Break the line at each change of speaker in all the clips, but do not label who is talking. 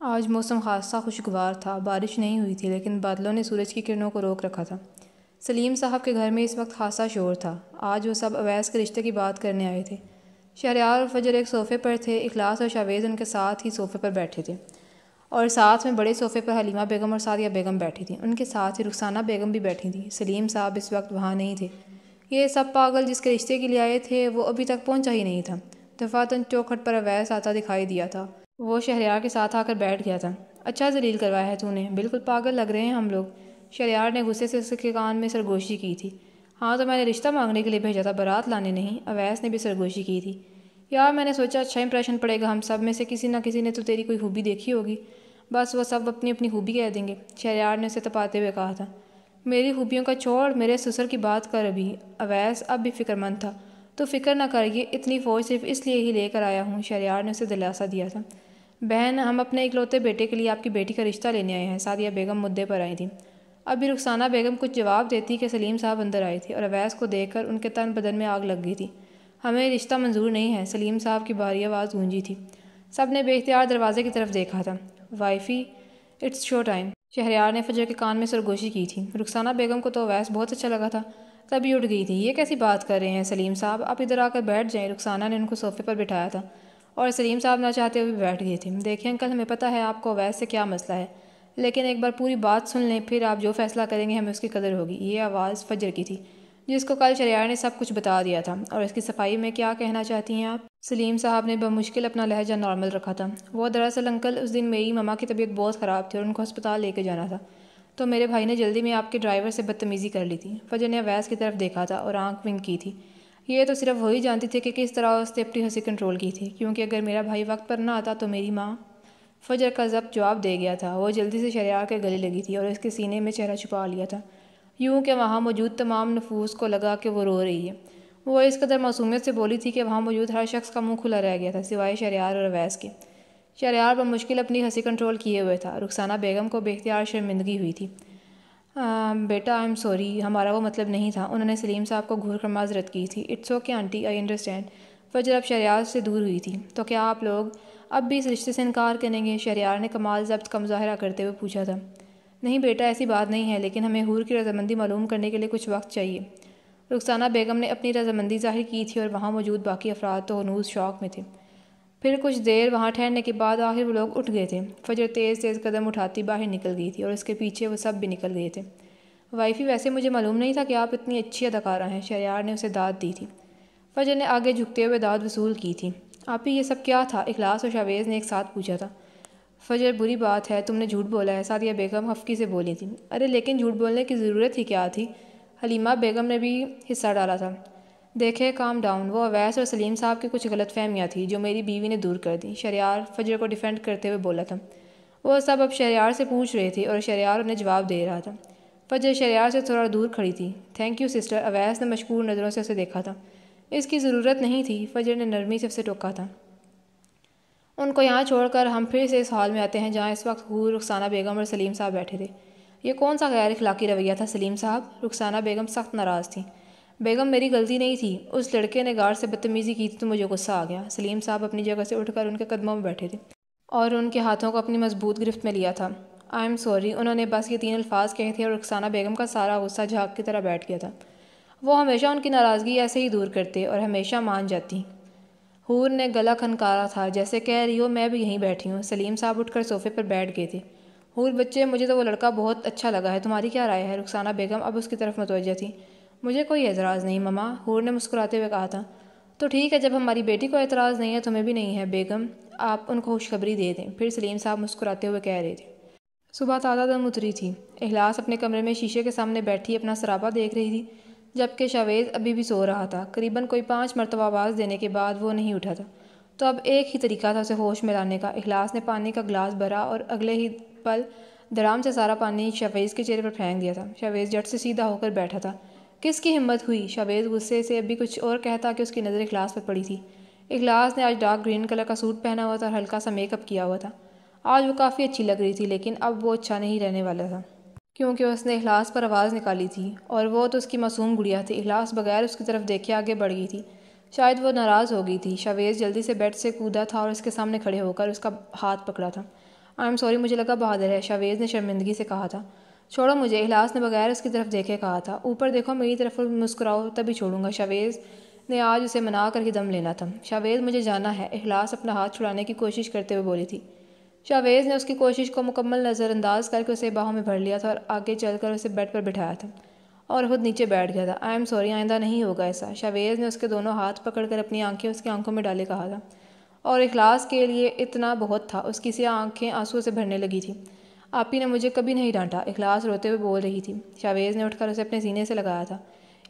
آج موسم خاصا خوشگوار تھا۔ بارش نہیں ہوئی تھی لیکن بادلوں نے سورج کی کرنوں کو روک رکھا تھا۔ سلیم صاحب کے گھر میں اس وقت خاصا شور تھا۔ آج وہ سب اویس کے رشتے کی بات کرنے آئے تھے۔ شہریار اور فجر ایک صوفے پر تھے، اخلاص اور شاویز ان کے ساتھ ہی صوفے پر بیٹھے تھے، اور ساتھ میں بڑے صوفے پر حلیمہ بیگم اور سعدیہ بیگم بیٹھی تھیں۔ ان کے ساتھ ہی رخسانہ بیگم بھی بیٹھی تھیں۔ سلیم صاحب اس وقت وہاں نہیں تھے۔ یہ سب پاگل جس کے رشتے کے لیے آئے تھے وہ ابھی تک پہنچا ہی نہیں تھا۔ دفعتاً چوکھٹ پر اویس آتا دکھائی دیا تھا۔ وہ شہریار کے ساتھ آ کر بیٹھ گیا تھا۔ اچھا ذلیل کروایا ہے تو نے، بالکل پاگل لگ رہے ہیں ہم لوگ۔ شہریار نے غصے سے اس کے کان میں سرگوشی کی تھی۔ ہاں تو میں نے رشتہ مانگنے کے لیے بھیجا تھا، بارات لانے نہیں۔ اویس نے بھی سرگوشی کی تھی۔ یار میں نے سوچا اچھا امپریشن پڑے گا، ہم سب میں سے کسی نہ کسی نے تو تیری کوئی خوبی دیکھی ہوگی، بس وہ سب اپنی اپنی خوبی کہہ دیں گے۔ شہریار نے اسے تپاتے ہوئے کہا تھا۔ میری خوبیوں کا چھوڑ، میرے سسر کی بات کر ابھی۔ اویس اب بھی فکر مند تھا۔ تو فکر نہ کر، یہ اتنی فوج صرف اس لیے ہی لے کر آیا ہوں۔ شہریار نے اسے دلاسا دیا تھا۔ بہن ہم اپنے اکلوتے بیٹے کے لیے آپ کی بیٹی کا رشتہ لینے آئے ہیں۔ سعدیہ بیگم مدعے پر آئی تھیں۔ اب بھی رخسانہ بیگم کچھ جواب دیتی کہ سلیم صاحب اندر آئے تھے اور اویس کو دیکھ کر ان کے تن بدن میں آگ لگ گئی تھی۔ ہمیں رشتہ منظور نہیں ہے، سلیم صاحب کی بھاری آواز گونجی تھی۔ سب نے بے اختیار دروازے کی طرف دیکھا تھا۔ وائفی اٹس شو ٹائم، شہریار نے فجر کے کان میں سرگوشی کی تھی۔ رخسانہ بیگم کو تو اویس بہت اچھا لگا تھا، تبھی اٹھ گئی تھی۔ یہ کیسی بات کر رہے ہیں سلیم صاحب، آپ ادھر آ کر بیٹھ جائیں۔ رخسانہ نے ان کو صوفے پر بٹھایا تھا اور سلیم صاحب نہ چاہتے ہوئے بیٹھ گئے تھے۔ دیکھیں انکل، ہمیں پتہ ہے آپ کو اویس سے کیا مسئلہ ہے، لیکن ایک بار پوری بات سن لیں، پھر آپ جو فیصلہ کریں گے ہمیں اس کی قدر ہوگی۔ یہ آواز فجر کی تھی، جس کو کل شہریار نے سب کچھ بتا دیا تھا۔ اور اس کی صفائی میں کیا کہنا چاہتی ہیں آپ؟ سلیم صاحب نے بمشکل اپنا لہجہ نارمل رکھا تھا۔ وہ دراصل انکل اس دن میری ماما کی طبیعت بہت خراب تھی اور ان کو ہسپتال لے کے جانا تھا، تو میرے بھائی نے جلدی میں آپ کے ڈرائیور سے بدتمیزی کر لی تھی۔ فجر نے اویس کی طرف دیکھا تھا اور آنکھ ونک کی تھی۔ یہ تو صرف وہی جانتی تھی کہ کس طرح اس نے اپنی ہنسی کنٹرول کی تھی، کیونکہ اگر میرا بھائی وقت پر نہ آتا تو میری ماں۔ فجر کا ضبط جواب دے گیا تھا۔ وہ جلدی سے شہریار کے گلے لگی تھی اور اس کے سینے میں چہرہ چھپا لیا تھا، یوں کہ وہاں موجود تمام نفوس کو لگا کہ وہ رو رہی ہے۔ وہ اس قدر معصومیت سے بولی تھی کہ وہاں موجود ہر شخص کا منہ کھلا رہ گیا تھا سوائے شہریار اور اویس کے۔ شہریار بمشکل اپنی ہنسی کنٹرول کیے ہوئے تھا۔ رخسانہ بیگم کو بے اختیار شرمندگی ہوئی تھی۔ بیٹا آئی ایم سوری، ہمارا وہ مطلب نہیں تھا۔ انہوں نے سلیم صاحب کو گھور کر معذرت کی تھی۔ It's okay aunty, I understand. Fajr اب شہریار سے دور ہوئی تھی۔ تو کیا آپ لوگ اب بھی اس رشتے سے انکار کریں گے؟ شہریار نے کمال ضبط کا مظاہرہ کرتے ہوئے پوچھا تھا۔ نہیں بیٹا، ایسی بات نہیں ہے، لیکن ہمیں حور کی رضامندی معلوم کرنے کے لیے کچھ وقت چاہیے۔ رخسانہ بیگم نے اپنی رضامندی ظاہر کی تھی اور وہاں موجود باقی افراد تو ہنوز شوق میں تھے۔ پھر کچھ دیر وہاں ٹھہرنے کے بعد آخر وہ لوگ اٹھ گئے تھے۔ فجر تیز تیز قدم اٹھاتی باہر نکل گئی تھی اور اس کے پیچھے وہ سب بھی نکل گئے تھے۔ وائفی ویسے مجھے معلوم نہیں تھا کہ آپ اتنی اچھی اداکارہ ہیں، شہریار نے اسے داد دی تھی۔ فجر نے آگے جھکتے ہوئے داد وصول کی تھی۔ آپ ہی یہ سب کیا تھا؟ اخلاص اور شاویز نے ایک ساتھ پوچھا تھا۔ فجر بری بات ہے، تم نے جھوٹ بولا ہے، سعدیہ بیگم خفگی سے بولی تھی۔ ارے لیکن جھوٹ بولنے کی ضرورت ہی کیا تھی؟ حلیمہ بیگم نے بھی حصہ ڈالا تھا۔ دیکھے کام ڈاؤن، وہ اویس اور سلیم صاحب کی کچھ غلط فہمیاں تھیں جو میری بیوی نے دور کر دی، شہریار فجر کو ڈیفینڈ کرتے ہوئے بولا تھا۔ وہ سب اب شہریار سے پوچھ رہے تھے اور شہریار انہیں جواب دے رہا تھا۔ فجر شہریار سے تھوڑا دور کھڑی تھی۔ تھینک یو سسٹر، اویس نے مشکور نظروں سے اسے دیکھا تھا۔ اس کی ضرورت نہیں تھی، فجر نے نرمی سے اسے ٹوکا تھا۔ ان کو یہاں چھوڑ کر ہم پھر سے اس ہال میں آتے ہیں جہاں اس وقت حور، رخسانہ بیگم اور سلیم صاحب بیٹھے تھے۔ یہ کون سا غیر اخلاقی رویہ تھا سلیم صاحب؟ رخسانہ بیگم سخت ناراض تھیں۔ بیگم میری غلطی نہیں تھی، اس لڑکے نے گارڈ سے بدتمیزی کی تھی تو مجھے غصہ آ گیا۔ سلیم صاحب اپنی جگہ سے اٹھ کر ان کے قدموں میں بیٹھے تھے اور ان کے ہاتھوں کو اپنی مضبوط گرفت میں لیا تھا۔ آئی ایم سوری، انہوں نے بس یہ 3 الفاظ کہے تھے اور رخسانہ بیگم کا سارا غصہ جھاگ کی طرح بیٹھ گیا تھا۔ وہ ہمیشہ ان کی ناراضگی ایسے ہی دور کرتے اور ہمیشہ مان جاتی۔ حور نے گلا کھنکارا تھا، جیسے کہہ رہی ہو میں بھی یہیں بیٹھی ہوں۔ سلیم صاحب اٹھ کر صوفے پر بیٹھ گئے تھے۔ حور بچے، مجھے تو وہ لڑکا بہت اچھا لگا ہے، تمہاری کیا رائے ہے؟ رخسانہ بیگم اب اس کی طرف متوجہ تھی۔ مجھے کوئی اعتراض نہیں مما، حور نے مسکراتے ہوئے کہا تھا۔ تو ٹھیک ہے، جب ہماری بیٹی کو اعتراض نہیں ہے تمہیں بھی نہیں ہے بیگم، آپ ان کو خوشخبری دے دیں۔ پھر سلیم صاحب مسکراتے ہوئے کہہ رہے تھے۔ صبح تازہ دم اتری تھی۔ اخلاص اپنے کمرے میں شیشے کے سامنے بیٹھی اپنا سراپا دیکھ رہی تھی، جبکہ شاویز ابھی بھی سو رہا تھا۔ قریباً کوئی 5 مرتبہ آواز دینے کے بعد وہ نہیں اٹھا تھا، تو اب ایک ہی طریقہ تھا اسے ہوش میں لانے کا۔ اخلاص نے پانی کا گلاس بھرا اور اگلے ہی پل دھڑام سے سارا پانی شاویز کے چہرے پر پھینک دیا تھا۔ شاویز جھٹ سے سیدھا ہو کر بیٹھا تھا۔ کس کی ہمت ہوئی؟ شاویز غصے سے ابھی کچھ اور کہتا کہ اس کی نظر اخلاص پر پڑی تھی۔ اخلاص نے آج ڈارک گرین کلر کا سوٹ پہنا ہوا تھا اور ہلکا سا میک اپ کیا ہوا تھا۔ آج وہ کافی اچھی لگ رہی تھی، لیکن اب وہ اچھا نہیں رہنے والا تھا، کیونکہ اس نے اخلاص پر آواز نکالی تھی اور وہ تو اس کی معصوم گڑیا تھی۔ اخلاص بغیر اس کی طرف دیکھے آگے بڑھ گئی تھی۔ شاید وہ ناراض ہو گئی تھی۔ شاویز جلدی سے بیڈ سے کودا تھا اور اس کے سامنے کھڑے ہو کر اس کا ہاتھ پکڑا تھا۔ آئی ایم سوری، مجھے لگا بہادر ہے، شاویز نے شرمندگی سے کہا تھا۔ چھوڑو مجھے، اخلاص نے بغیر اس کی طرف دیکھے کہا تھا۔ اوپر دیکھو، میری طرف مسکراؤ تبھی چھوڑوں گا۔ شاویز نے آج اسے منا کر ہی دم لینا تھا۔ شاویز مجھے جانا ہے، اخلاص اپنا ہاتھ چھڑانے کی کوشش کرتے ہوئے بولی تھی۔ شاویز نے اس کی کوشش کو مکمل نظر انداز کر کے اسے باہوں میں بھر لیا تھا اور آگے چل کر اسے بیڈ پر بٹھایا تھا اور خود نیچے بیٹھ گیا تھا۔ آئی ایم سوری، آئندہ نہیں ہوگا ایسا۔ شاویز نے اس کے دونوں ہاتھ پکڑ کر اپنی آنکھیں اس کی آنکھوں میں ڈالے کہا تھا، اور اخلاص کے لیے اتنا بہت تھا۔ اس کی سیاہ آنکھیں آنسو سے بھرنے لگی تھیں۔ آپی نے مجھے کبھی نہیں ڈانٹا، اخلاص روتے ہوئے بول رہی تھی۔ شاویز نے اٹھ کر اسے اپنے سینے سے لگایا تھا۔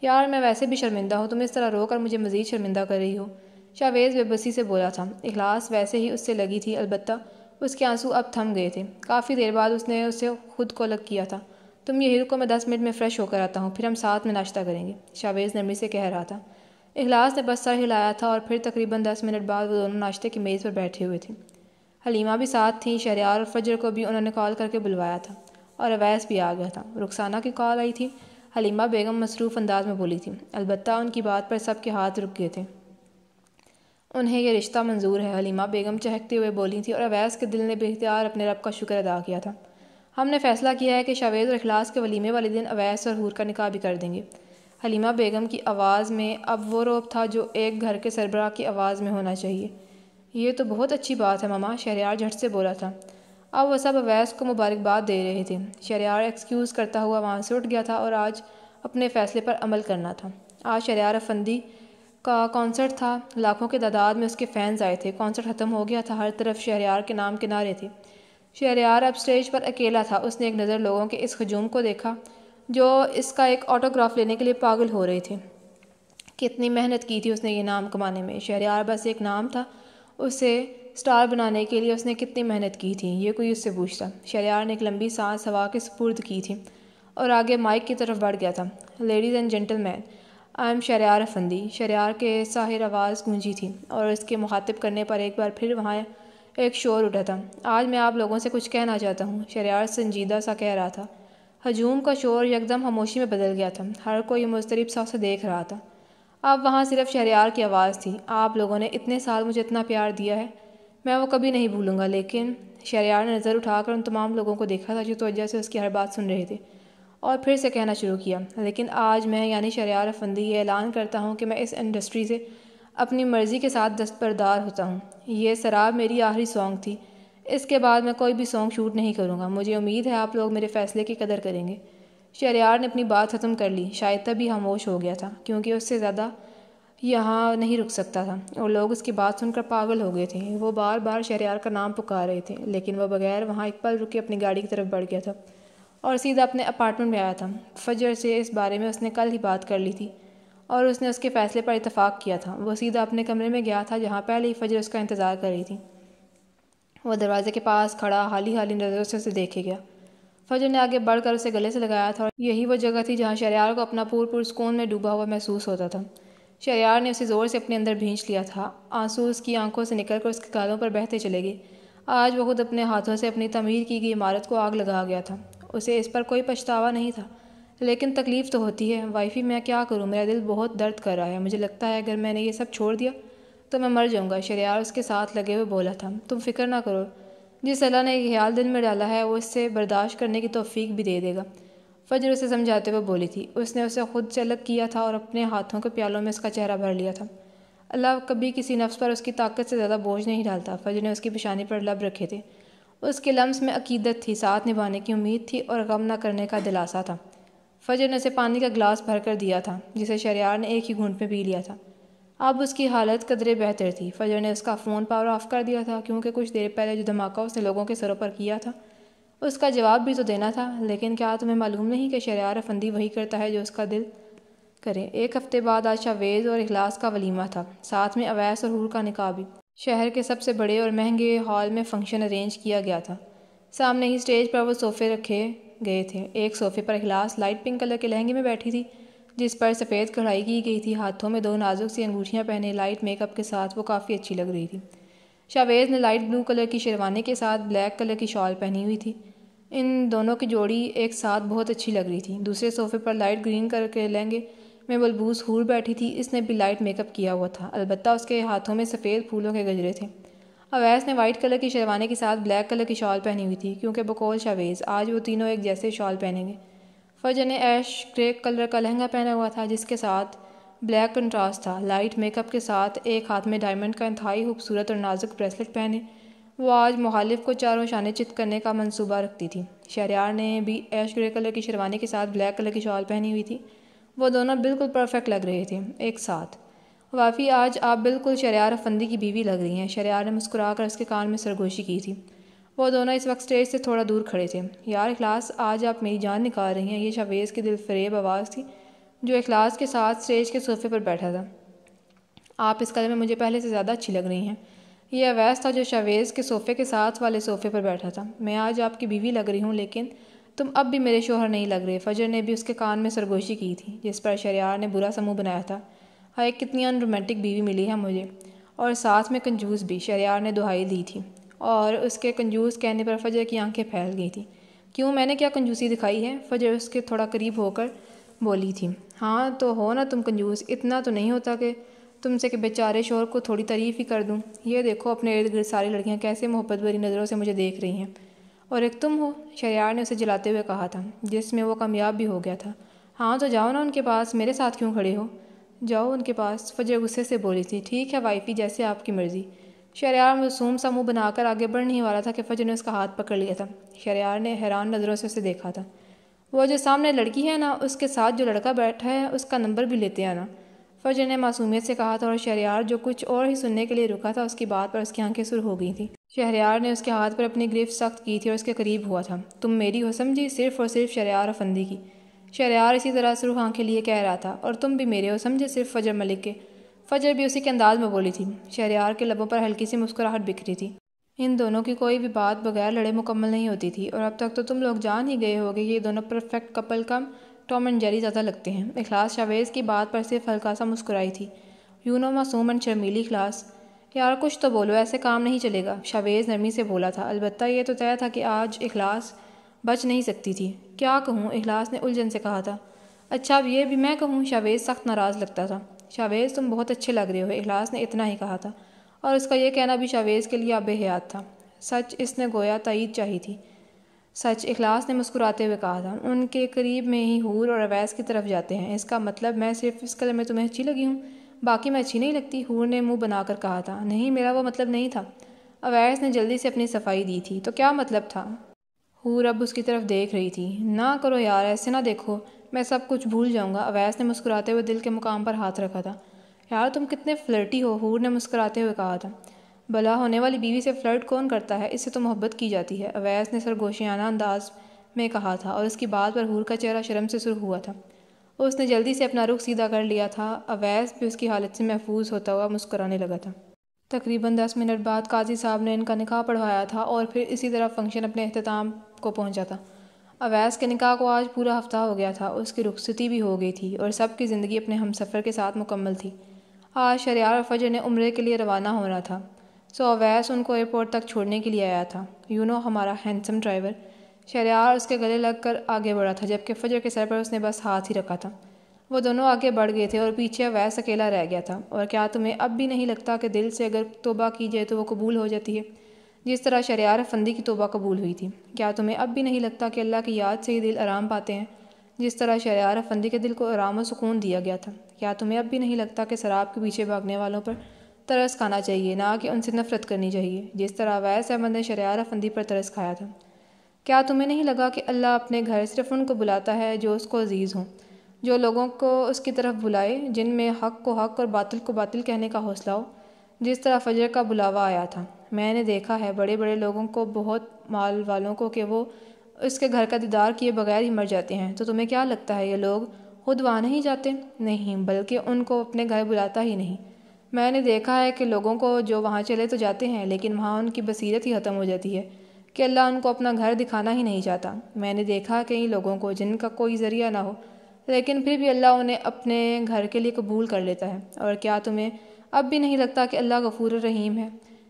یار میں ویسے بھی شرمندہ ہوں، تم اس طرح رو کر مجھے مزید شرمندہ کر رہی ہو، شاویز بے بسی سے بولا تھا۔ اخلاص ویسے ہی اس سے لگی تھی، البتہ اس کے آنسو اب تھم گئے تھے۔ کافی دیر بعد اس نے اسے خود کو الگ کیا تھا۔ تم یہی رکو، میں 10 منٹ میں فریش ہو کر آتا ہوں، پھر ہم ساتھ میں ناشتہ کریں گے، شاویز نرمی سے کہہ رہا تھا۔ اخلاص نے بس سر ہلایا تھا اور پھر تقریباً 10 منٹ بعد وہ دونوں ناشتے کی میز پر بیٹھے ہوئے تھے۔ حلیمہ بھی ساتھ تھیں، شہریار اور فجر کو بھی انہوں نے کال کر کے بلوایا تھا اور اویس بھی آ گیا تھا۔ رخسانہ کی کال آئی تھی، حلیمہ بیگم مصروف انداز میں بولی تھی، البتہ ان کی بات پر سب کے ہاتھ رک گئے تھے۔ انہیں یہ رشتہ منظور ہے، حلیمہ بیگم چہکتے ہوئے بولی تھی، اور اویس کے دل نے بے اختیار اپنے رب کا شکر ادا کیا تھا۔ ہم نے فیصلہ کیا ہے کہ شاویز اور اخلاص کے ولیمے والے دن اویس اور حور کا نکاح بھی کر دیں گے۔ حلیمہ بیگم کی آواز میں اب وہ روب تھا جو ایک گھر کے سربراہ کی آواز میں ہونا چاہیے۔ یہ تو بہت اچھی بات ہے ماما، شہریار جھٹ سے بولا تھا۔ اب وہ سب اویس کو مبارکباد دے رہے تھے۔ شہریار ایکسکیوز کرتا ہوا وہاں سے اٹھ گیا تھا اور آج اپنے فیصلے پر عمل کرنا تھا۔ آج شہریار افندی کا کانسرٹ تھا، لاکھوں کی تعداد میں اس کے فینز آئے تھے۔ کانسرٹ ختم ہو گیا تھا، ہر طرف شہریار کے نام کے نعرے تھے۔ شہریار اب اسٹیج پر اکیلا تھا۔ اس نے ایک نظر لوگوں کے اس ہجوم کو دیکھا جو اس کا ایک آٹوگراف لینے کے لیے پاگل ہو رہے تھے۔ کتنی محنت کی تھی اس نے یہ نام کمانے میں، شہریار بس ایک نام تھا، اسے سٹار بنانے کے لیے اس نے کتنی محنت کی تھی، یہ کوئی اس سے پوچھتا۔ شہریار نے ایک لمبی سانس ہوا کے سپرد کی تھی اور آگے مائک کی طرف بڑھ گیا تھا۔ Ladies and gentlemen, I am Shehryar Afandi. Shehryar کے ساحر آواز گونجی تھی اور اس کے مخاطب کرنے پر ایک بار پھر وہاں ایک شور اٹھا تھا۔ آج میں آپ لوگوں سے کچھ کہنا چاہتا ہوں، شہریار سنجیدہ سا کہہ رہا تھا۔ ہجوم کا شور یکدم خاموشی میں بدل گیا تھا، ہر کوئی مضطرب سا اسے دیکھ رہا تھا۔ اب وہاں صرف شہریار کی آواز تھی۔ آپ لوگوں نے اتنے سال مجھے اتنا پیار دیا ہے، میں وہ کبھی نہیں بھولوں گا، لیکن شہریار نے نظر اٹھا کر ان تمام لوگوں کو دیکھا تھا جو توجہ سے اس کی ہر بات سن رہے تھے، اور پھر سے کہنا شروع کیا، لیکن آج میں یعنی شہریار افندی یہ اعلان کرتا ہوں کہ میں اس انڈسٹری سے اپنی مرضی کے ساتھ دستبردار ہوتا ہوں۔ یہ سراب میری آخری سانگ تھی، اس کے بعد میں کوئی بھی سانگ شوٹ نہیں کروں گا۔ مجھے امید ہے آپ لوگ میرے فیصلے کی قدر کریں گے۔ شہریار نے اپنی بات ختم کر لی، شاید تبھی خاموش ہو گیا تھا کیونکہ اس سے زیادہ یہاں نہیں رک سکتا تھا، اور لوگ اس کی بات سن کر پاگل ہو گئے تھے۔ وہ بار بار شہریار کا نام پکار رہے تھے، لیکن وہ بغیر وہاں ایک پل رکے اپنی گاڑی کی طرف بڑھ گیا تھا اور سیدھا اپنے اپارٹمنٹ میں آیا تھا۔ فجر سے اس بارے میں اس نے کل ہی بات کر لی تھی اور اس نے اس کے فیصلے پر اتفاق کیا تھا۔ وہ سیدھا اپنے کمرے میں گیا تھا جہاں پہلے ہی فجر اس کا انتظار کر رہی تھی۔ وہ دروازے کے پاس کھڑا حالی حالی نظروں سے اسے دیکھے گیا۔ فجر نے آگے بڑھ کر اسے گلے سے لگایا تھا اور یہی وہ جگہ تھی جہاں شہریار کو اپنا پور سکون میں ڈوبا ہوا محسوس ہوتا تھا۔ شہریار نے اسے زور سے اپنے اندر بھینچ لیا تھا، آنسو اس کی آنکھوں سے نکل کر اس کے گالوں پر بہتے چلے گئے۔ آج وہ خود اپنے ہاتھوں سے اپنی تعمیر کی گئی عمارت کو آگ لگا گیا تھا۔ اسے اس پر کوئی پچھتاوا نہیں تھا، لیکن تکلیف تو ہوتی ہے۔ وائفی میں کیا کروں، میرا دل بہت درد کر رہا ہے، مجھے لگتا ہے اگر میں نے یہ سب چھوڑ دیا تو میں مر جاؤں گا، شہریار اس کے ساتھ لگے ہوئے بولا تھا۔ تم فکر نہ کرو، جس اللہ نے یہ خیال دل میں ڈالا ہے وہ اس سے برداشت کرنے کی توفیق بھی دے دے گا، فجر اسے سمجھاتے ہوئے بولی تھی۔ اس نے اسے خود سے الگ کیا تھا اور اپنے ہاتھوں کے پیالوں میں اس کا چہرہ بھر لیا تھا۔ اللہ کبھی کسی نفس پر اس کی طاقت سے زیادہ بوجھ نہیں ڈالتا۔ فجر نے اس کی پیشانی پر لب رکھے تھے، اس کے لمس میں عقیدت تھی، ساتھ نبھانے کی امید تھی اور غم نہ کرنے کا دلاسا تھا۔ فجر نے اسے پانی کا گلاس بھر کر دیا تھا جسے شہریار نے ایک ہی گھونٹ میں پی لیا تھا۔ اب اس کی حالت قدرے بہتر تھی۔ فجر نے اس کا فون پاور آف کر دیا تھا کیونکہ کچھ دیر پہلے جو دھماکہ اس نے لوگوں کے سروں پر کیا تھا اس کا جواب بھی تو دینا تھا۔ لیکن کیا تمہیں معلوم نہیں کہ شہریار افندی وہی کرتا ہے جو اس کا دل کرے۔ ایک ہفتے بعد آج شاویز اور اخلاص کا ولیمہ تھا، ساتھ میں اویس اور حور کا نکاح بھی۔ شہر کے سب سے بڑے اور مہنگے ہال میں فنکشن ارینج کیا گیا تھا۔ سامنے ہی اسٹیج پر وہ صوفے رکھے گئے تھے۔ ایک صوفے پر اخلاص لائٹ پنک کلر کے لہنگے میں بیٹھی تھی جس پر سفید کڑھائی کی گئی تھی، ہاتھوں میں 2 نازک سی انگوٹھیاں پہنے لائٹ میک اپ کے ساتھ وہ کافی اچھی لگ رہی تھی۔ شاویز نے لائٹ بلو کلر کی شیروانی کے ساتھ بلیک کلر کی شال پہنی ہوئی تھی، ان دونوں کی جوڑی ایک ساتھ بہت اچھی لگ رہی تھی۔ دوسرے صوفے پر لائٹ گرین کلر کے لہنگے میں بلبوس حور بیٹھی تھی، اس نے بھی لائٹ میک اپ کیا ہوا تھا، البتہ اس کے ہاتھوں میں سفید پھولوں کے گجرے تھے۔ اویس نے وائٹ کلر کی شیروانی کے ساتھ بلیک کلر کی شال پہنی ہوئی تھی، کیونکہ بقول شاویز آج وہ تینوں ایک جیسے شال پہنیں گے۔ فجر نے ایش گرے کلر کا لہنگا پہنا ہوا تھا جس کے ساتھ بلیک کنٹراسٹ تھا۔ لائٹ میک اپ کے ساتھ ایک ہاتھ میں ڈائمنڈ کا انتہائی خوبصورت اور نازک بریسلٹ پہنے وہ آج مخالف کو چاروں شانے چت کرنے کا منصوبہ رکھتی تھی۔ شہریار نے بھی ایش گرے کلر کی شیروانی کے ساتھ بلیک کلر کی شال پہنی ہوئی تھی۔ وہ دونوں بالکل پرفیکٹ لگ رہے تھے ایک ساتھ۔ وافی، آج آپ بالکل شہریار افندی کی بیوی لگ رہی ہیں، شہریار نے مسکرا کر اس کے کان میں سرگوشی کی تھی۔ وہ دونوں اس وقت اسٹیج سے تھوڑا دور کھڑے تھے۔ یار اخلاص، آج آپ میری جان نکال رہی ہیں، یہ شاویز کی دل فریب آواز تھی جو اخلاص کے ساتھ اسٹیج کے صوفے پر بیٹھا تھا۔ آپ اس کلر میں مجھے پہلے سے زیادہ اچھی لگ رہی ہیں۔ یہ اویس تھا جو شاویز کے صوفے کے ساتھ والے صوفے پر بیٹھا تھا۔ میں آج آپ کی بیوی لگ رہی ہوں، لیکن تم اب بھی میرے شوہر نہیں لگ رہے۔ فجر نے بھی اس کے کان میں سرگوشی کی تھی، جس پر شہریار نے برا سا منہ بنایا تھا۔ ہائے، کتنی ان رومانٹک بیوی ملی ہے مجھے، اور ساتھ میں کنجوس بھی، شہریار نے دہائی دی تھی، اور اس کے کنجوس کہنے پر فجر کی آنکھیں پھیل گئی تھیں۔ کیوں، میں نے کیا کنجوسی دکھائی ہے؟ فجر اس کے تھوڑا قریب ہو کر بولی تھی۔ ہاں تو ہو نا تم کنجوس، اتنا تو نہیں ہوتا کہ تم سے کہ بیچارے شوہر کو تھوڑی تعریف ہی کر دوں۔ یہ دیکھو اپنے ارد گرد ساری لڑکیاں کیسے محبت بھری نظروں سے مجھے دیکھ رہی ہیں، اور ایک تم ہو، شہریار نے اسے جلاتے ہوئے کہا تھا، جس میں وہ کامیاب بھی ہو گیا تھا۔ ہاں تو جاؤ نا ان کے پاس، میرے ساتھ کیوں کھڑے ہو؟ جاؤ ان کے پاس، فجر غصے سے بولی تھی۔ ٹھیک ہے وائفی، جیسے آپ کی مرضی۔ شہریار معصوم سا منہ بنا کر آگے بڑھنے ہی والا تھا کہ فجر نے اس کا ہاتھ پکڑ لیا تھا۔ شہریار نے حیران نظروں سے اسے دیکھا تھا۔ وہ جو سامنے لڑکی ہے نا، اس کے ساتھ جو لڑکا بیٹھا ہے اس کا نمبر بھی لیتے ہیں نا، فجر نے معصومیت سے کہا تھا، اور شہریار جو کچھ اور ہی سننے کے لیے رکا تھا اس کی بات پر اس کی آنکھیں سرخ ہو گئی تھیں۔ شہریار نے اس کے ہاتھ پر اپنی گرفت سخت کی تھی اور اس کے قریب ہوا تھا۔ تم میری ہو سمجھی، صرف اور صرف شہریار افندی کی۔ شہریار اسی طرح سرخ آنکھیں لیے کہہ رہا تھا، اور تم بھی میرے ہو سمجھے، صرف فجر ملک کے۔ فجر بھی اسی کے انداز میں بولی تھی۔ شہریار کے لبوں پر ہلکی سی مسکراہٹ بکھری تھی۔ ان دونوں کی کوئی بھی بات بغیر لڑے مکمل نہیں ہوتی تھی، اور اب تک تو تم لوگ جان ہی گئے ہوگے یہ دونوں پرفیکٹ کپل کم ٹام اینڈ جیری زیادہ لگتے ہیں۔ اخلاص شاویز کی بات پر صرف ہلکا سا مسکرائی تھی۔ معصوم اینڈ شرمیلی اخلاص، یار کچھ تو بولو، ایسے کام نہیں چلے گا، شاویز نرمی سے بولا تھا۔ البتہ یہ تو طے تھا کہ آج اخلاص بچ نہیں سکتی تھی۔ کیا کہوں، اخلاص نے الجھن سے کہا تھا۔ اچھا اب یہ بھی میں کہوں، شاویز سخت ناراض لگتا تھا۔ شاویز تم بہت اچھے لگ رہے ہو، اخلاص نے اتنا ہی کہا تھا، اور اس کا یہ کہنا بھی شاویز کے لیے آب حیات تھا۔ سچ، اس نے گویا تائید چاہی تھی۔ سچ، اخلاص نے مسکراتے ہوئے کہا تھا۔ ان کے قریب میں ہی حور اور اویس کی طرف جاتے ہیں، اس کا مطلب میں صرف اس کلر میں تمہیں اچھی لگی ہوں، باقی میں اچھی نہیں لگتی؟ حور نے منہ بنا کر کہا تھا۔ نہیں، میرا وہ مطلب نہیں تھا۔ اویس نے جلدی سے اپنی صفائی دی تھی۔ تو کیا مطلب تھا؟ حور اب اس کی طرف دیکھ رہی تھی۔ نہ کرو یار، ایسے نہ دیکھو، میں سب کچھ بھول جاؤں گا۔ اویس نے مسکراتے ہوئے دل کے مقام پر ہاتھ رکھا تھا۔ یار تم کتنے فلرٹی ہو، حور نے مسکراتے ہوئے کہا تھا۔ بھلا ہونے والی بیوی سے فلرٹ کون کرتا ہے، اس سے تو محبت کی جاتی ہے، اویس نے سرگوشیانہ انداز میں کہا تھا، اور اس کی بات پر حور کا چہرہ شرم سے سرخ ہوا تھا۔ اس نے جلدی سے اپنا رخ سیدھا کر لیا تھا۔ اویس بھی اس کی حالت سے محفوظ ہوتا ہوا مسکرانے لگا تھا۔ تقریباً 10 منٹ بعد قاضی صاحب نے ان کا نکاح پڑھوایا تھا، اور پھر اسی طرح فنکشن اپنے اختتام کو پہنچا تھا۔ اویس کے نکاح کو آج پورا ہفتہ ہو گیا تھا، اس کی رخصتی بھی ہو گئی تھی، اور سب کی زندگی اپنے ہمسفر کے ساتھ مکمل تھی۔ آج شہریار اور فجر نے عمرے کے لیے روانہ ہونا تھا، سو اویس ان کو ایئرپورٹ تک چھوڑنے کے لیے آیا تھا۔ ہمارا ہینڈسم ڈرائیور۔ شہریار اس کے گلے لگ کر آگے بڑھا تھا، جبکہ فجر کے سر پر اس نے بس ہاتھ ہی رکھا تھا۔ وہ دونوں آگے بڑھ گئے تھے، اور پیچھے اویس اکیلا رہ گیا تھا۔ اور کیا تمہیں اب بھی نہیں لگتا کہ دل سے اگر توبہ کی جائے تو وہ قبول ہو جاتی ہے، جس طرح شہریار افندی کی توبہ قبول ہوئی تھی؟ کیا تمہیں اب بھی نہیں لگتا کہ اللہ کی یاد سے ہی دل آرام پاتے ہیں، جس طرح شہریار افندی کے دل کو آرام و سکون دیا گیا تھا؟ کیا تمہیں اب بھی نہیں لگتا کہ شراب کے پیچھے بھاگنے والوں پر ترس کھانا چاہیے، نہ کہ ان سے نفرت کرنی چاہیے، جس طرح اویس احمد نے شہریار افندی پر ترس کھایا تھا؟ کیا تمہیں نہیں لگا کہ اللہ اپنے گھر صرف ان کو بلاتا ہے جو اس کو عزیز ہوں، جو لوگوں کو اس کی طرف بلائے، جن میں حق کو حق اور باطل کو باطل کہنے کا حوصلہ ہو، جس طرح فجر کا بلاوا آیا تھا؟ میں نے دیکھا ہے بڑے بڑے لوگوں کو، بہت مال والوں کو، کہ وہ اس کے گھر کا دیدار کیے بغیر ہی مر جاتے ہیں۔ تو تمہیں کیا لگتا ہے یہ لوگ خود وہاں نہیں جاتے؟ نہیں، بلکہ ان کو اپنے گھر بلاتا ہی نہیں۔ میں نے دیکھا ہے کہ لوگوں کو جو وہاں چلے تو جاتے ہیں، لیکن وہاں ان کی بصیرت ہی ختم ہو جاتی ہے کہ اللہ ان کو اپنا گھر دکھانا ہی نہیں چاہتا۔ میں نے دیکھا کئی لوگوں کو جن کا کوئی ذریعہ نہ ہو، لیکن پھر بھی اللہ انہیں اپنے گھر کے لیے قبول کر لیتا ہے۔ اور کیا تمہیں اب بھی نہیں لگتا کہ اللہ غفور الرحیم ہے،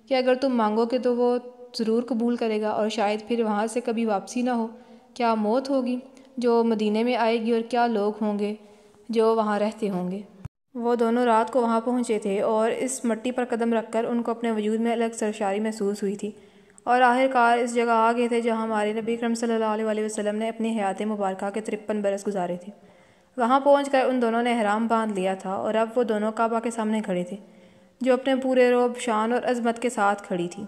کہ اگر تم مانگو گے تو وہ ضرور قبول کرے گا، اور شاید پھر وہاں سے کبھی واپسی نہ ہو؟ کیا موت ہوگی جو مدینے میں آئے گی، اور کیا لوگ ہوں گے جو وہاں رہتے ہوں گے؟ وہ دونوں رات کو وہاں پہنچے تھے اور اس مٹی پر قدم رکھ کر ان کو اپنے وجود میں الگ سرشاری محسوس ہوئی تھی، اور آخر کار اس جگہ آ گئے تھے جہاں ہمارے نبی اکرم صلی اللہ علیہ وسلم نے اپنی حیات مبارکہ کے 53 برس گزارے تھے۔ وہاں پہنچ کر ان دونوں نے احرام باندھ لیا تھا، اور اب وہ دونوں کعبہ کے سامنے کھڑے تھے، جو اپنے پورے رعب، شان اور عظمت کے ساتھ کھڑی تھی۔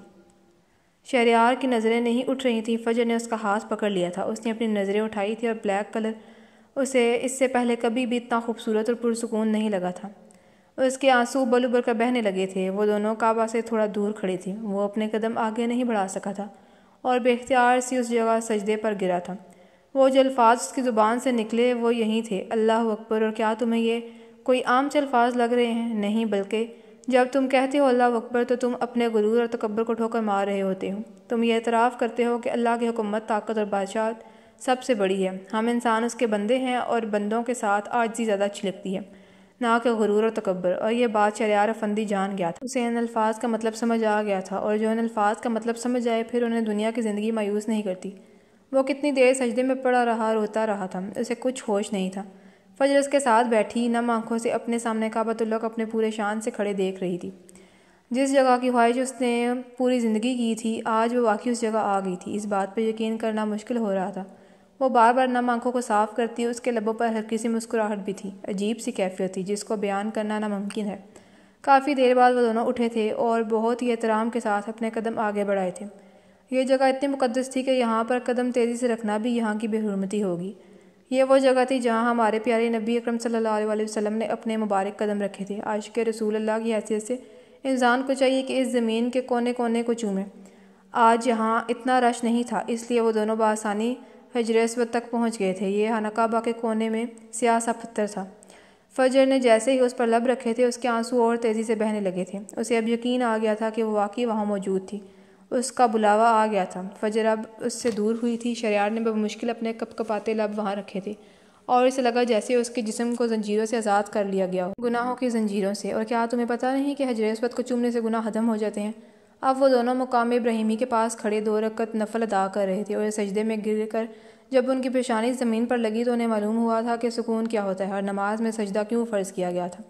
شہریار کی نظریں نہیں اٹھ رہی تھیں۔ فجر نے اس کا ہاتھ پکڑ لیا تھا، اس نے اپنی نظریں اٹھائی تھی، اور بلیک کلر اسے اس سے پہلے کبھی بھی اتنا خوبصورت اور پرسکون نہیں لگا تھا۔ اس کے آنسو ابل ابل کر بہنے لگے تھے۔ وہ دونوں کعبہ سے تھوڑا دور کھڑے تھے، وہ اپنے قدم آگے نہیں بڑھا سکا تھا اور بے اختیار سی اس جگہ سجدے پر گرا تھا۔ وہ جو الفاظ اس کی زبان سے نکلے وہ یہی تھے، اللہ اکبر۔ اور کیا تمہیں یہ کوئی عام سے الفاظ لگ رہے ہیں؟ نہیں، بلکہ جب تم کہتے ہو اللہ اکبر تو تم اپنے غرور اور تکبر کو ٹھوکر مار رہے ہوتے ہو۔ تم یہ اعتراف کرتے ہو کہ اللہ کی حکومت، طاقت اور بادشاہت سب سے بڑی ہے۔ ہم انسان اس کے بندے ہیں، اور بندوں کے ساتھ عاجزی زیادہ اچھی لگتی ہے، نہ کہ غرور اور تکبر۔ اور یہ بات شہریار افندی جان گیا تھا۔ اسے ان الفاظ کا مطلب سمجھ آ گیا تھا، اور جو ان الفاظ کا مطلب سمجھ جائے پھر انہیں دنیا کی زندگی مایوس نہیں کرتی۔ وہ کتنی دیر سجدے میں پڑا رہا، روتا رہا تھا، اسے کچھ ہوش نہیں تھا۔ فجر اس کے ساتھ بیٹھی نم آنکھوں سے اپنے سامنے کعبۃ اللہ کو اپنے پورے شان سے کھڑے دیکھ رہی تھی۔ جس جگہ کی خواہش اس نے پوری زندگی کی تھی، آج وہ واقعی اس جگہ آ گئی تھی۔ اس بات پر یقین کرنا مشکل ہو رہا تھا۔ وہ بار بار نم آنکھوں کو صاف کرتی، اس کے لبوں پر ہلکی سی مسکراہٹ بھی تھی، عجیب سی کیفیت تھی جس کو بیان کرنا ناممکن ہے۔ کافی دیر بعد وہ دونوں اٹھے تھے اور بہت ہی احترام کے ساتھ اپنے قدم آگے بڑھائے تھے۔ یہ جگہ اتنی مقدس تھی کہ یہاں پر قدم تیزی سے رکھنا بھی یہاں کی بے حرمتی ہوگی۔ یہ وہ جگہ تھی جہاں ہمارے پیارے نبی اکرم صلی اللہ علیہ وسلم نے اپنے مبارک قدم رکھے تھے۔ عاشق رسول اللہ کی حیثیت سے انسان کو چاہیے کہ اس زمین کے کونے کونے کو چومے۔ آج یہاں اتنا رش نہیں تھا، اس لیے وہ دونوں بآسانی حجر اسود تک پہنچ گئے تھے۔ یہ کعبہ کے کونے میں سیاہ سا پتھر تھا۔ فجر نے جیسے ہی اس پر لب رکھے تھے، اس کے آنسو اور تیزی سے بہنے لگے تھے۔ اسے اب یقین آ گیا تھا کہ وہ واقعی وہاں موجود تھی، اس کا بلاوا آ گیا تھا۔ فجر اب اس سے دور ہوئی تھی۔ شہریار نے بمشکل اپنے کپ کپاتے لب وہاں رکھے تھے، اور اسے لگا جیسے اس کے جسم کو زنجیروں سے آزاد کر لیا گیا ہو، گناہوں کی زنجیروں سے۔ اور کیا تمہیں پتہ نہیں کہ حجر اسود کو چومنے سے گناہ ختم ہو جاتے ہیں؟ اب وہ دونوں مقام ابراہیمی کے پاس کھڑے 2 رکعت نفل ادا کر رہے تھے، اور سجدے میں گر کر جب ان کی پیشانی زمین پر لگی تو انہیں معلوم ہوا تھا کہ سکون کیا ہوتا ہے اور نماز میں سجدہ کیوں فرض کیا گیا تھا۔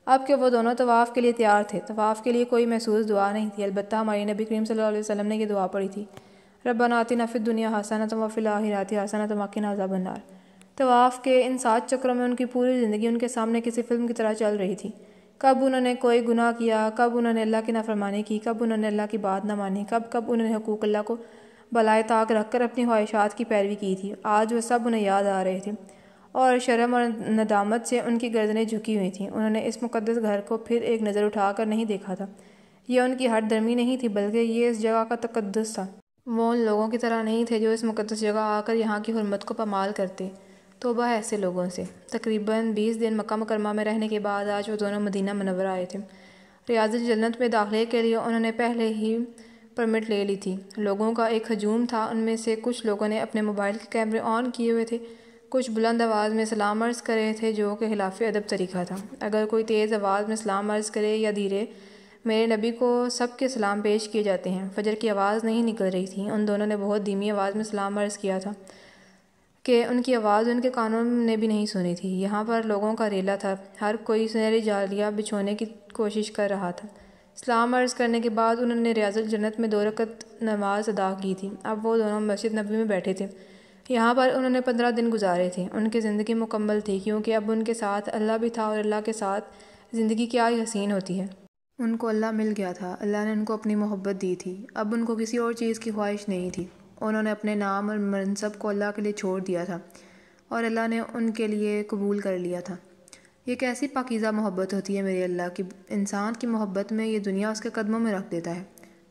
اب کہ وہ دونوں طواف کے لیے تیار تھے، طواف کے لیے کوئی محسوس دعا نہیں تھی، البتہ ہمارے نبی کریم صلی اللہ علیہ وسلم نے یہ دعا پڑھی تھی، ربنا آتنا فی الدنیا حسنۃ وفی الآخرۃ حسنۃ وقنا عذاب النار۔ طواف کے ان 7 چکروں میں ان کی پوری زندگی ان کے سامنے کسی فلم کی طرح چل رہی تھی۔ کب انہوں نے کوئی گناہ کیا، کب انہوں نے اللہ کی نافرمانی کی، کب انہوں نے اللہ کی بات نہ مانی، کب انہوں نے حقوق اللہ کو بالائے طاق رکھ کر اپنی خواہشات کی پیروی کی تھی۔ آج وہ سب انہیں یاد آ رہے تھے، اور شرم اور ندامت سے ان کی گردنیں جھکی ہوئی تھیں۔ انہوں نے اس مقدس گھر کو پھر ایک نظر اٹھا کر نہیں دیکھا تھا۔ یہ ان کی ہٹ درمی نہیں تھی، بلکہ یہ اس جگہ کا تقدس تھا۔ وہ ان لوگوں کی طرح نہیں تھے جو اس مقدس جگہ آ کر یہاں کی حرمت کو پامال کرتے۔ توبہ ہے ایسے لوگوں سے۔ تقریباً 20 دن مکہ مکرمہ میں رہنے کے بعد آج وہ دونوں مدینہ منورہ آئے تھے۔ ریاض الجنت میں داخلے کے لیے انہوں نے پہلے ہی پرمٹ لے لی تھی۔ لوگوں کا ایک ہجوم تھا، ان میں سے کچھ لوگوں نے اپنے موبائل کے کیمرے آن کیے ہوئے تھے، کچھ بلند آواز میں سلام عرض کر رہے تھے، جو کہ خلاف ادب طریقہ تھا۔ اگر کوئی تیز آواز میں سلام عرض کرے یا دھیرے، میرے نبی کو سب کے سلام پیش کیے جاتے ہیں۔ فجر کی آواز نہیں نکل رہی تھی، ان دونوں نے بہت دھیمی آواز میں سلام عرض کیا تھا کہ ان کی آواز ان کے کانوں نے بھی نہیں سنی تھی۔ یہاں پر لوگوں کا ریلا تھا، ہر کوئی سنہری جالیاں بچھونے کی کوشش کر رہا تھا۔ سلام عرض کرنے کے بعد انہوں نے ریاض الجنت میں 2 رکعت نماز ادا کی تھی۔ اب وہ دونوں مسجد نبوی میں بیٹھے تھے۔ یہاں پر انہوں نے 15 دن گزارے تھے۔ ان کی زندگی مکمل تھی، کیونکہ اب ان کے ساتھ اللہ بھی تھا، اور اللہ کے ساتھ زندگی کیا ہی حسین ہوتی ہے۔ ان کو اللہ مل گیا تھا، اللہ نے ان کو اپنی محبت دی تھی۔ اب ان کو کسی اور چیز کی خواہش نہیں تھی۔ انہوں نے اپنے نام اور منصب کو اللہ کے لیے چھوڑ دیا تھا، اور اللہ نے ان کے لیے قبول کر لیا تھا۔ یہ کیسی پاکیزہ محبت ہوتی ہے میرے اللہ کی۔ انسان کی محبت میں یہ دنیا اس کے قدموں میں رکھ دیتا ہے،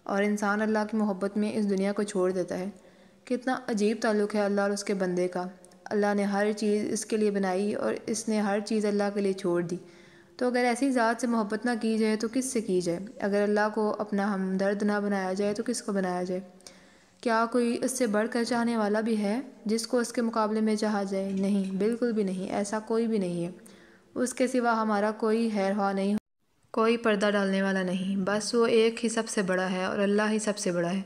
اور انسان اللہ کی محبت میں اس دنیا کو چھوڑ دیتا ہے۔ کتنا عجیب تعلق ہے اللہ اور اس کے بندے کا۔ اللہ نے ہر چیز اس کے لیے بنائی، اور اس نے ہر چیز اللہ کے لیے چھوڑ دی۔ تو اگر ایسی ذات سے محبت نہ کی جائے تو کس سے کی جائے؟ اگر اللہ کو اپنا ہمدرد نہ بنایا جائے تو کس کو بنایا جائے؟ کیا کوئی اس سے بڑھ کر چاہنے والا بھی ہے جس کو اس کے مقابلے میں چاہا جائے؟ نہیں، بالکل بھی نہیں، ایسا کوئی بھی نہیں ہے۔ اس کے سوا ہمارا کوئی خیرخواہ نہیں، کوئی پردہ ڈالنے والا نہیں، بس وہ ایک ہی سب سے بڑا ہے، اور اللہ ہی سب سے بڑا ہے۔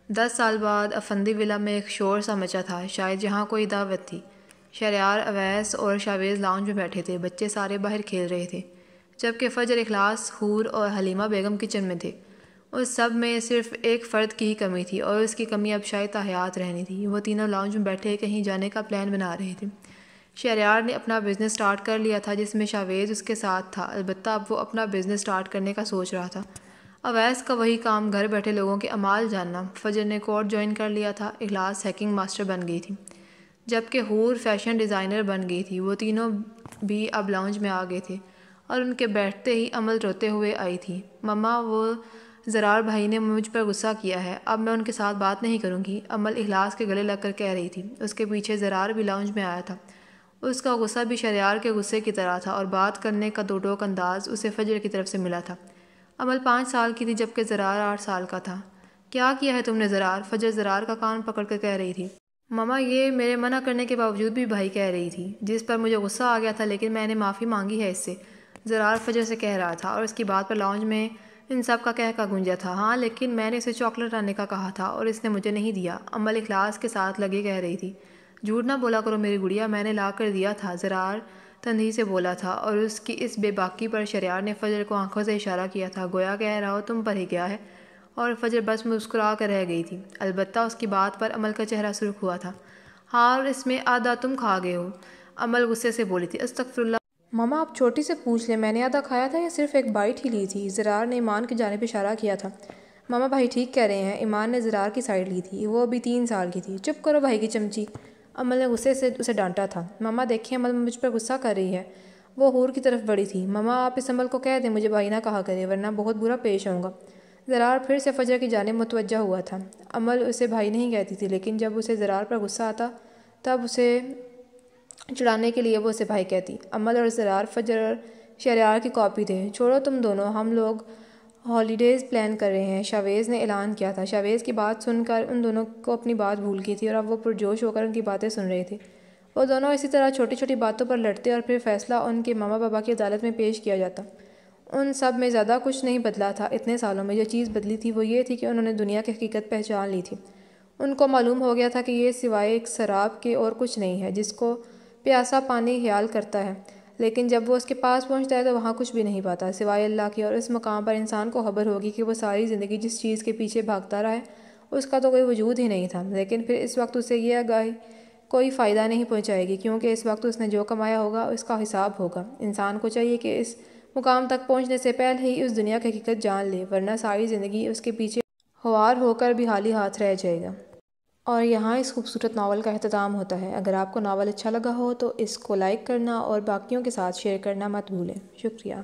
10 سال بعد افندی ولا میں ایک شور سا مچا تھا، شاید یہاں کوئی دعوت تھی۔ شہریار اویس اور شاویز لاؤنج میں بیٹھے تھے، بچے سارے باہر کھیل رہے تھے۔ جبکہ فجر، اخلاص، حور اور حلیمہ بیگم کچن میں تھے۔ اس سب میں صرف ایک فرد کی ہی کمی تھی اور اس کی کمی اب شاید حیات رہنی تھی۔ وہ تینوں لاؤنج میں بیٹھے کہیں جانے کا پلان بنا رہے تھے۔ شہریار نے اپنا بزنس سٹارٹ کر لیا تھا جس میں شاویز اس کے ساتھ تھا، البتہ اب وہ اپنا بزنس سٹارٹ کرنے کا سوچ رہا تھا۔ اویس کا وہی کام، گھر بیٹھے لوگوں کے اعمال جاننا۔ فجر نے کورس جوائن کر لیا تھا، اخلاص ہیکنگ ماسٹر بن گئی تھی، جبکہ حور فیشن ڈیزائنر بن گئی تھی۔ وہ تینوں بھی اب لاؤنج میں آ گئے تھے اور ان کے بیٹھتے ہی عمل روتے ہوئے آئی تھی۔ مما، وہ زرار بھائی نے مجھ پر غصہ کیا ہے، اب میں ان کے ساتھ بات نہیں کروں گی، عمل اخلاص کے گلے لگ کر کہہ رہی تھی۔ اس کے پیچھے زرار بھی لاؤنج میں آیا تھا۔ اس کا غصہ بھی شہریار کے غصے کی طرح تھا اور بات کرنے کا دو ٹوک انداز اسے فجر کی طرف سے ملا تھا۔ عمل 5 سال کی تھی جبکہ زرار 8 سال کا تھا۔ کیا کیا ہے تم نے زرار؟ فجر زرار کا کان پکڑ کر کہہ رہی تھی۔ مما، یہ میرے منع کرنے کے باوجود بھی بھائی کہہ رہی تھی، جس پر مجھے غصہ آ گیا تھا، لیکن میں نے معافی مانگی ہے اس سے، زرار فجر سے کہہ رہا تھا، اور اس کی بات پر لاؤنج میں ان سب کا کہہ گونجا تھا۔ ہاں، لیکن میں نے اسے چاکلیٹ لانے کا کہا تھا اور اس نے مجھے نہیں دیا، عمل اخلاص کے ساتھ لگے کہہ رہی تھی۔ جھوٹ نہ بولا کرو میری گڑیا، میں نے لا کر دیا تھا، زرار تندی سے بولا تھا، اور اس کی اس بے باکی پر شہریار نے فجر کو آنکھوں سے اشارہ کیا تھا، گویا کہہ رہا ہو تم پر ہی گیا ہے، اور فجر بس مسکرا کر رہ گئی تھی۔ البتہ اس کی بات پر عمل کا چہرہ سرخ ہوا تھا۔ ہاں، اور اس میں آدھا تم کھا گئے ہو، عمل غصے سے بولی تھی۔ استغفراللہ مما، آپ چھوٹی سے پوچھ لیں، میں نے آدھا کھایا تھا یا صرف ایک بائٹ ہی لی تھی؟ زرار نے ایمان کی جانب اشارہ کیا تھا۔ ماما، بھائی ٹھیک کہہ رہے ہیں، ایمان نے زرار کی سائیڈ لی تھی، وہ ابھی 3 سال کی تھی۔ چپ کرو بھائی کی چمچی، عمل نے غصے سے اسے ڈانٹا تھا۔ ماما دیکھیں، عمل مجھ پر غصہ کر رہی ہے۔ وہ حور کی طرف بڑھی تھی۔ ماما، آپ اس عمل کو کہہ دیں مجھے بھائی نہ کہا کرے، ورنہ بہت برا پیش آؤں گا۔ زرار پھر سے فجر کی جانب متوجہ ہوا تھا۔ عمل اسے بھائی نہیں کہتی تھی، لیکن جب اسے زرار پر غصہ آتا تب اسے چڑھانے کے لیے وہ اسے بھائی کہتی۔ عمل اور زرار فجر اور شہریار کی کاپی تھے۔ چھوڑو تم دونوں، ہم لوگ ہالیڈیز پلان کر رہے ہیں، شاویز نے اعلان کیا تھا۔ شاویز کی بات سن کر ان دونوں کو اپنی بات بھول گئی تھی اور اب وہ پرجوش ہو کر ان کی باتیں سن رہے تھے۔ وہ دونوں اسی طرح چھوٹی چھوٹی باتوں پر لڑتے اور پھر فیصلہ ان کے ماما بابا کی عدالت میں پیش کیا جاتا۔ ان سب میں زیادہ کچھ نہیں بدلا تھا۔ اتنے سالوں میں جو چیز بدلی تھی وہ یہ تھی کہ انہوں نے دنیا کی حقیقت پہچان لی تھی۔ ان کو معلوم ہو گیا تھا کہ یہ سوائے ایک سراب کے اور کچھ نہیں ہے جس کو پیاسا پانی خیال کرتا ہے، لیکن جب وہ اس کے پاس پہنچتا ہے تو وہاں کچھ بھی نہیں پاتا سوائے اللہ کے، اور اس مقام پر انسان کو خبر ہوگی کہ وہ ساری زندگی جس چیز کے پیچھے بھاگتا رہا ہے اس کا تو کوئی وجود ہی نہیں تھا، لیکن پھر اس وقت اسے یہ آگاہی کوئی فائدہ نہیں پہنچائے گی، کیونکہ اس وقت اس نے جو کمایا ہوگا اس کا حساب ہوگا۔ انسان کو چاہیے کہ اس مقام تک پہنچنے سے پہلے ہی اس دنیا کی حقیقت جان لے، ورنہ ساری زندگی اس کے پیچھے خوار ہو کر بھی خالی ہاتھ رہ جائے گا۔ اور یہاں اس خوبصورت ناول کا اختتام ہوتا ہے۔ اگر آپ کو ناول اچھا لگا ہو تو اس کو لائک کرنا اور باقیوں کے ساتھ شیئر کرنا مت بھولیں۔ شکریہ۔